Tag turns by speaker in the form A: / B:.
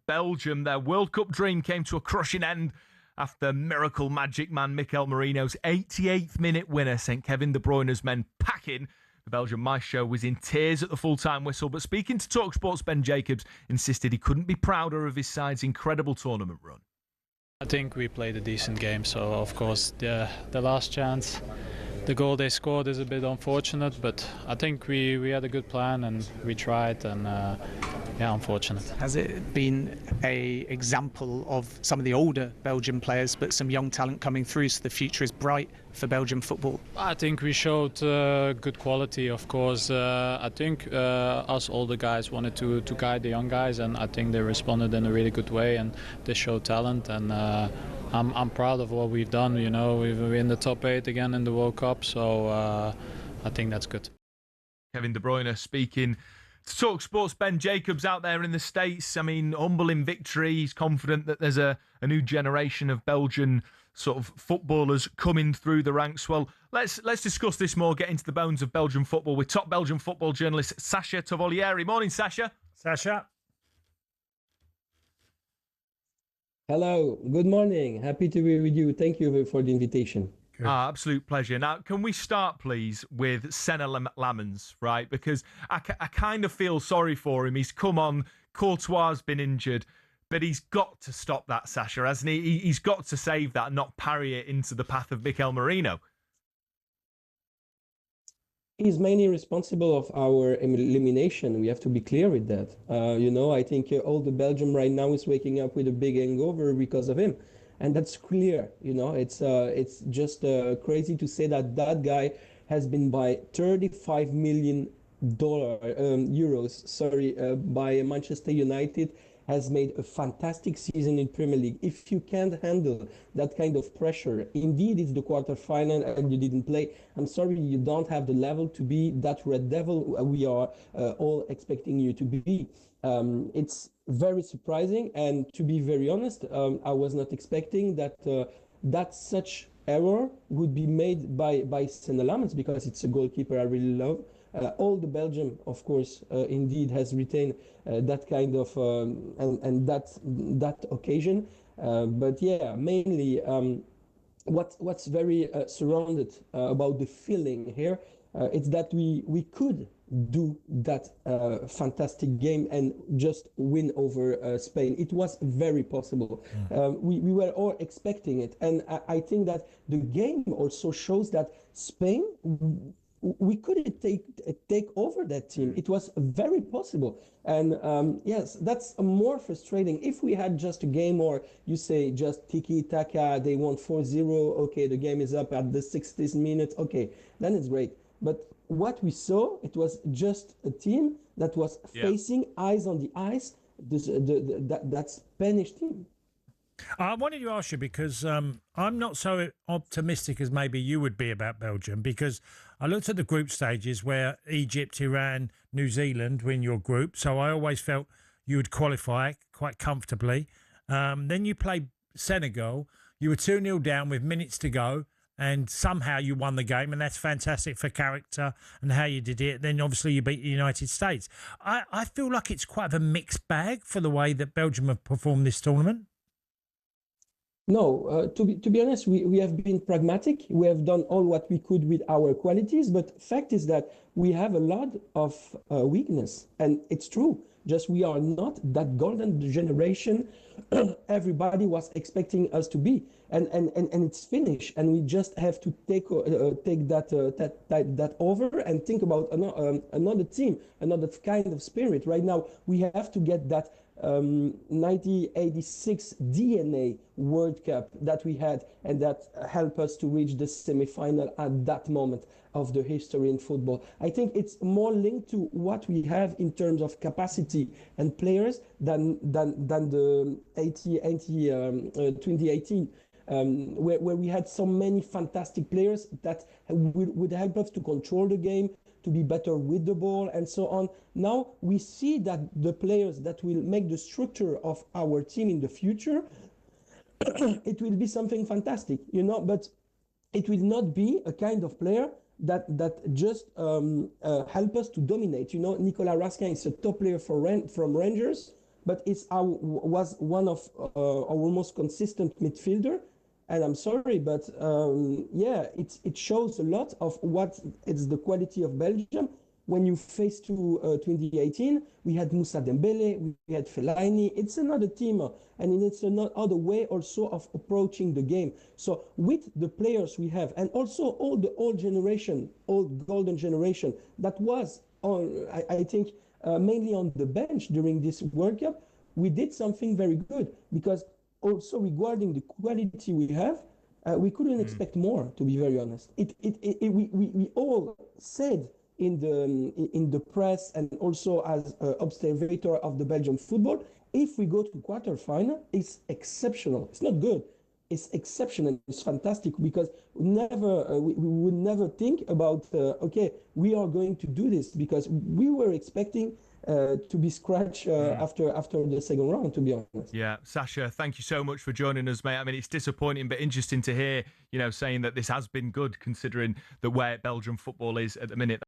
A: Belgium. Their World Cup dream came to a crushing end after miracle magic man Mikel Merino's 88th minute winner sent Kevin De Bruyne's men packing. The Belgian maestro was in tears at the full-time whistle, but speaking to talkSPORT's Ben Jacobs, insisted he couldn't be prouder of his side's incredible tournament run.
B: I think we played a decent game, so of course the last chance, the goal they scored is a bit unfortunate, but I think we had a good plan and we tried, and yeah, unfortunate.
C: Has it been an example of some of the older Belgian players, but some young talent coming through, so the future is bright for Belgian football?
B: I think we showed good quality, of course. I think us older guys wanted to guide the young guys, and I think they responded in a really good way, and they showed talent, and I'm proud of what we've done. You know, we're in the top 8 again in the World Cup, so I think that's good.
A: Kevin De Bruyne speaking to talkSPORT's Ben Jacobs out there in the States. I mean, humble in victory. He's confident that there's a new generation of Belgian sort of footballers coming through the ranks. Well, let's discuss this more, get into the bones of Belgian football with top Belgian football journalist Sacha Tavolieri. Morning, Sacha.
D: Sacha.
E: Hello, good morning. Happy to be with you. Thank you for the invitation.
A: Absolute pleasure. Now, can we start, please, with Senna Lammens, right? Because I kind of feel sorry for him. He's come on, Courtois has been injured, but he's got to stop that, Sacha, hasn't he? He's got to save that and not parry it into the path of Mikel Merino.
E: He's mainly responsible of our elimination. We have to be clear with that. I think all the Belgium right now is waking up with a big hangover because of him. And that's clear, it's just crazy to say that guy has been by $35 million by Manchester United, has made a fantastic season in Premier League. If you can't handle that kind of pressure, indeed it's the quarterfinal and you didn't play, I'm sorry, you don't have the level to be that Red Devil we are all expecting you to be. It's very surprising, and to be very honest, I was not expecting that such error would be made by Senna Lammens, because it's a goalkeeper I really love. All the Belgium, of course, indeed has retained that kind of and that occasion. But yeah, mainly what's very surrounded about the feeling here, it's that we could do that fantastic game and just win over Spain. It was very possible. We were all expecting it, and I think that the game also shows that Spain, we couldn't take over that team. It was very possible. And yes, that's more frustrating. If we had just a game, or you say just tiki-taka, they won 4-0, okay, the game is up at the 60th minute, okay, then it's great. But what we saw, it was just a team that was facing eyes on the ice, that Spanish team.
D: I wanted to ask you, because I'm not so optimistic as maybe you would be about Belgium, because I looked at the group stages where Egypt, Iran, New Zealand win your group, so I always felt you would qualify quite comfortably. Then you play Senegal, you were 2-0 down with minutes to go, and somehow you won the game, and that's fantastic for character and how you did it. Then obviously you beat the United States. I feel like it's quite a mixed bag for the way that Belgium have performed this tournament.
E: No, to be honest, we have been pragmatic. We have done all what we could with our qualities, but fact is that we have a lot of weakness, and it's true. Just we are not that golden generation everybody was expecting us to be, and it's finished, and we just have to take that over and think about another team, another kind of spirit. Right now, we have to get that 1986 DNA World Cup that we had, and that helped us to reach the semi-final at that moment of the history in football. I think it's more linked to what we have in terms of capacity and players than the 2018, where we had so many fantastic players that would help us to control the game, to be better with the ball, and so on. Now we see that the players that will make the structure of our team in the future, it will be something fantastic, but it will not be a kind of player that just help us to dominate. Nicolas Raskin is a top player from Rangers, but was one of our most consistent midfielder. And I'm sorry, but it shows a lot of what is the quality of Belgium. When you face to 2018, we had Moussa Dembele, we had Fellaini. It's another team, and it's another way also of approaching the game. So with the players we have, and also all the old golden generation that was, I think, mainly on the bench during this World Cup, we did something very good, because also regarding the quality we have, we couldn't expect more, to be very honest. We all said in the press and also as observator of the Belgian football, if we go to quarterfinal, it's exceptional. It's not good. It's exceptional. It's fantastic, because we would never think about okay, we are going to do this, because we were expecting to be scratched after the second round, to be honest.
A: Yeah, Sacha, thank you so much for joining us, mate. I mean, it's disappointing, but interesting to hear, saying that this has been good, considering where Belgian football is at the minute.